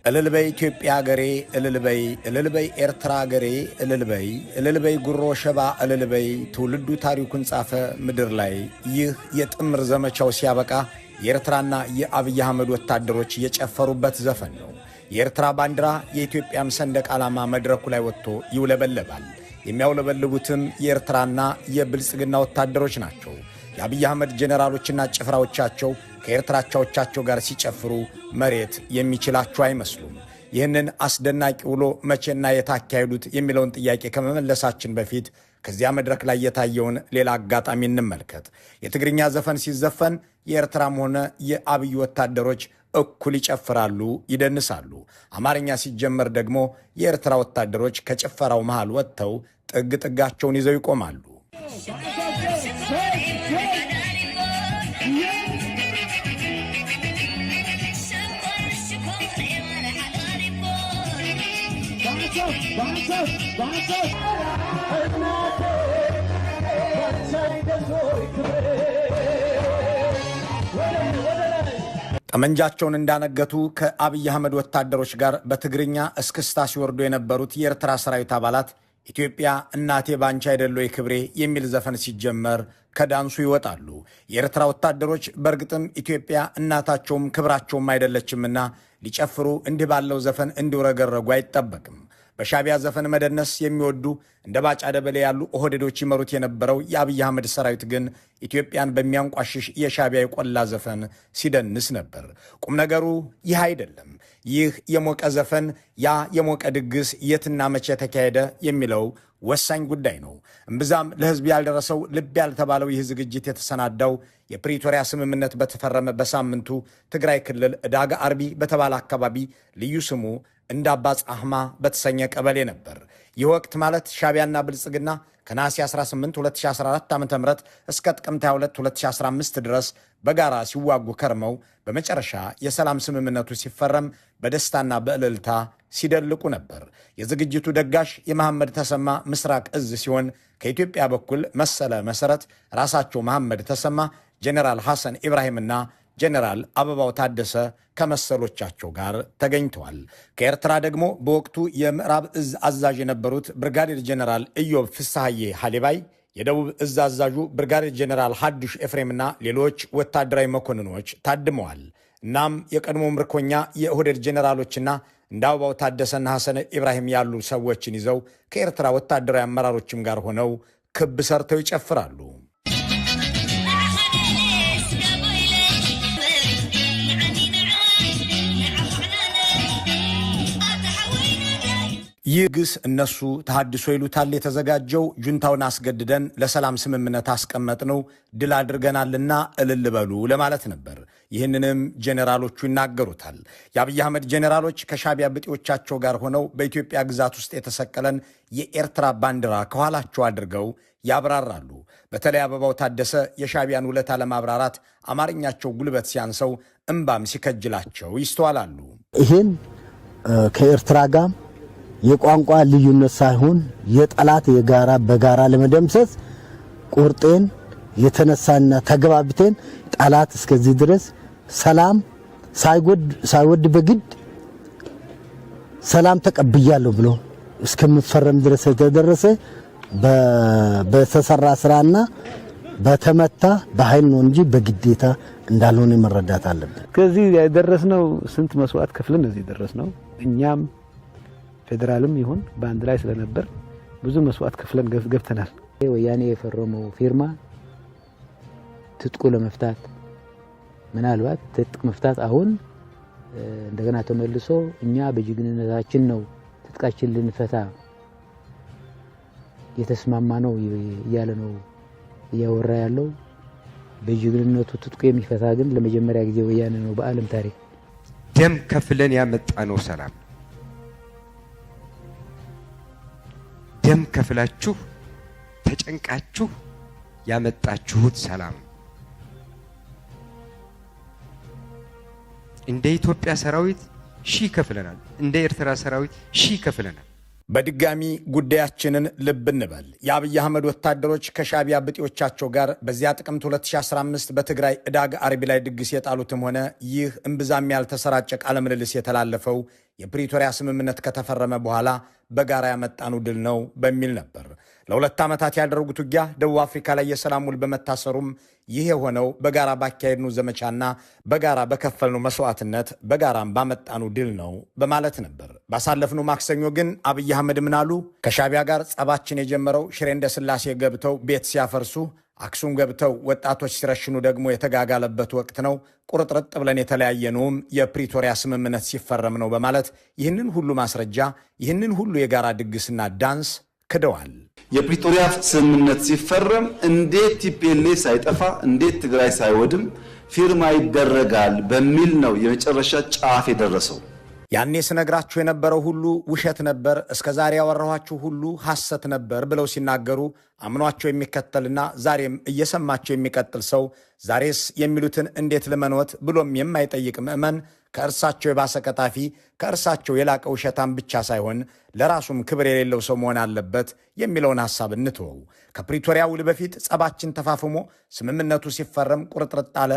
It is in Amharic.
እልልበይ ኢትዮጵያ ሀገሬ እልልበይ እልልበይ ኤርትራ ሀገሬ እልልበይ እልልበይ ጉሮ ሸባ እልልበይ ትውልዱ ታሪኩን ጻፈ ምድር ላይ። ይህ የጥምር ዘመቻው ሲያበቃ የኤርትራና የአብይ አህመድ ወታደሮች የጨፈሩበት ዘፈን ነው። የኤርትራ ባንዲራ የኢትዮጵያም ሰንደቅ ዓላማ መድረኩ ላይ ወጥቶ ይውለበለባል። የሚያውለበልቡትም የኤርትራና የብልጽግና ወታደሮች ናቸው። የአብይ አህመድ ጄኔራሎችና ጭፍራዎቻቸው ከኤርትራቻዎቻቸው ጋር ሲጨፍሩ መሬት የሚችላቸው አይመስሉም። ይህንን አስደናቂ ውሎ መቼና የታካሄዱት የሚለውን ጥያቄ ከመመለሳችን በፊት ከዚያ መድረክ ላይ የታየውን ሌላ አጋጣሚ እንመልከት። የትግርኛ ዘፈን ሲዘፈን የኤርትራም ሆነ የአብይ ወታደሮች እኩል ይጨፍራሉ፣ ይደንሳሉ። አማርኛ ሲጀመር ደግሞ የኤርትራ ወታደሮች ከጭፈራው መሃል ወጥተው ጥግ ጥጋቸውን ይዘው ይቆማሉ። ጠመንጃቸውን እንዳነገቱ ከአብይ አህመድ ወታደሮች ጋር በትግርኛ እስክስታ ሲወርዱ የነበሩት የኤርትራ ሰራዊት አባላት ኢትዮጵያ እናቴ ባንቺ አይደለይ ክብሬ የሚል ዘፈን ሲጀመር ከዳንሱ ይወጣሉ። የኤርትራ ወታደሮች በእርግጥም ኢትዮጵያ እናታቸውም ክብራቸውም አይደለችምና ሊጨፍሩ እንዲህ ባለው ዘፈን እንዲውረገረጉ አይጠበቅም። በሻቢያ ዘፈን መደነስ የሚወዱ እንደ ባጫ ደበሌ ያሉ ኦህዴዶች ይመሩት የነበረው የአብይ አህመድ ሰራዊት ግን ኢትዮጵያን በሚያንቋሽሽ የሻቢያ የቆላ ዘፈን ሲደንስ ነበር። ቁም ነገሩ ይህ አይደለም። ይህ የሞቀ ዘፈን፣ ያ የሞቀ ድግስ የትና መቼ ተካሄደ የሚለው ወሳኝ ጉዳይ ነው። እምብዛም ለሕዝብ ያልደረሰው ልብ ያልተባለው ይህ ዝግጅት የተሰናዳው የፕሪቶሪያ ስምምነት በተፈረመ በሳምንቱ ትግራይ ክልል ዕዳጋ አርቢ በተባለ አካባቢ ልዩ ስሙ እንደ አባጻህማ በተሰኘ ቀበሌ ነበር። ይህ ወቅት ማለት ሻቢያና ብልጽግና ከነሐሴ 18 2014 ዓ.ም እስከ ጥቅምት 22 2015 ድረስ በጋራ ሲዋጉ ከርመው በመጨረሻ የሰላም ስምምነቱ ሲፈረም በደስታና በእልልታ ሲደልቁ ነበር። የዝግጅቱ ደጋሽ የመሐመድ ተሰማ ምስራቅ እዝ ሲሆን ከኢትዮጵያ በኩል መሰለ መሰረት፣ ራሳቸው መሐመድ ተሰማ፣ ጄኔራል ሐሰን ኢብራሂምና ጄኔራል አበባው ታደሰ ከመሰሎቻቸው ጋር ተገኝተዋል። ከኤርትራ ደግሞ በወቅቱ የምዕራብ እዝ አዛዥ የነበሩት ብርጋዴር ጄኔራል ኢዮብ ፍስሐዬ ሐሊባይ፣ የደቡብ እዝ አዛዡ ብርጋዴር ጄኔራል ሐዱሽ ኤፍሬምና ሌሎች ወታደራዊ መኮንኖች ታድመዋል። እናም የቀድሞ ምርኮኛ የኦህዴድ ጄኔራሎችና እንደ አበባው ታደሰና ሐሰን ኢብራሂም ያሉ ሰዎችን ይዘው ከኤርትራ ወታደራዊ አመራሮችም ጋር ሆነው ክብ ሰርተው ይጨፍራሉ። ይህ ግስ እነሱ ተሃድሶ ይሉታል። የተዘጋጀው ጁንታውን አስገድደን ለሰላም ስምምነት አስቀመጥነው ድል አድርገናልና እልል በሉ ለማለት ነበር። ይህንንም ጄኔራሎቹ ይናገሩታል። የአብይ አህመድ ጄኔራሎች ከሻቢያ ብጤዎቻቸው ጋር ሆነው በኢትዮጵያ ግዛት ውስጥ የተሰቀለን የኤርትራ ባንዲራ ከኋላቸው አድርገው ያብራራሉ። በተለይ አበባው ታደሰ የሻቢያን ውለታ ለማብራራት አማርኛቸው ጉልበት ሲያንሰው እምባም ሲከጅላቸው ይስተዋላሉ። ይህን ከኤርትራ ጋር የቋንቋ ልዩነት ሳይሆን የጠላት የጋራ በጋራ ለመደምሰስ ቁርጤን የተነሳና ተገባብተን ጠላት እስከዚህ ድረስ ሰላም ሳይወድ በግድ ሰላም ተቀብያለሁ ብሎ እስከምፈረም ድረስ የተደረሰ በተሰራ ስራና በተመታ በኃይል ነው እንጂ በግዴታ እንዳልሆነ መረዳት አለብን። ከዚህ የደረስነው ስንት መስዋዕት ከፍለን እዚህ ደረስነው። እኛም ፌደራልም ይሁን በአንድ ላይ ስለነበር ብዙ መስዋዕት ከፍለን ገብተናል። ወያኔ የፈረመው ፊርማ ትጥቁ ለመፍታት ምናልባት ትጥቅ መፍታት አሁን እንደገና ተመልሶ እኛ በጅግንነታችን ነው ትጥቃችን ልንፈታ የተስማማ ነው እያለ ነው እያወራ ያለው። በጅግንነቱ ትጥቁ የሚፈታ ግን ለመጀመሪያ ጊዜ ወያኔ ነው በዓለም ታሪክ። ደም ከፍለን ያመጣነው ሰላም፣ ደም ከፍላችሁ ተጨንቃችሁ ያመጣችሁት ሰላም እንደ ኢትዮጵያ ሰራዊት ሺህ ከፍለናል፣ እንደ ኤርትራ ሰራዊት ሺህ ከፍለናል። በድጋሚ ጉዳያችንን ልብ እንበል። የአብይ አህመድ ወታደሮች ከሻዕቢያ ብጤዎቻቸው ጋር በዚያ ጥቅምት 2015 በትግራይ ዕዳግ አርቢ ላይ ድግስ የጣሉትም ሆነ ይህ እምብዛም ያልተሰራጨ ቃለ ምልልስ የተላለፈው የፕሪቶሪያ ስምምነት ከተፈረመ በኋላ በጋራ ያመጣኑ ድል ነው በሚል ነበር። ለ2 ዓመታት ያደረጉት ውጊያ ደቡብ አፍሪካ ላይ የሰላም ውል በመታሰሩም ይህ የሆነው በጋራ ባካሄድኑ ዘመቻና በጋራ በከፈልኑ መስዋዕትነት በጋራም ባመጣኑ ድል ነው በማለት ነበር። ባሳለፍኑ ማክሰኞ ግን አብይ አህመድ ምን አሉ? ከሻዕቢያ ጋር ጸባችን የጀመረው ሽሬ እንደ ስላሴ ገብተው ቤት ሲያፈርሱ፣ አክሱም ገብተው ወጣቶች ሲረሽኑ ደግሞ የተጋጋለበት ወቅት ነው። ቁርጥርጥ ብለን የተለያየነውም የፕሪቶሪያ ስምምነት ሲፈረም ነው በማለት ይህንን ሁሉ ማስረጃ፣ ይህንን ሁሉ የጋራ ድግስና ዳንስ ክደዋል። የፕሪቶሪያ ስምምነት ሲፈረም እንዴት ቲፒኤልኤፍ ሳይጠፋ እንዴት ትግራይ ሳይወድም ፊርማ ይደረጋል በሚል ነው የመጨረሻ ጫፍ የደረሰው። ያኔ ስነግራችሁ የነበረው ሁሉ ውሸት ነበር፣ እስከ ዛሬ ያወራኋችሁ ሁሉ ሐሰት ነበር ብለው ሲናገሩ አምኗቸው የሚከተልና ዛሬም እየሰማቸው የሚቀጥል ሰው ዛሬስ የሚሉትን እንዴት ልመኖት ብሎም የማይጠይቅ ምዕመን ከእርሳቸው የባሰ ቀጣፊ፣ ከእርሳቸው የላቀ ውሸታም ብቻ ሳይሆን ለራሱም ክብር የሌለው ሰው መሆን አለበት የሚለውን ሐሳብ እንትወው። ከፕሪቶሪያ ውል በፊት ጸባችን ተፋፍሞ ስምምነቱ ሲፈረም ቁርጥርጥ አለ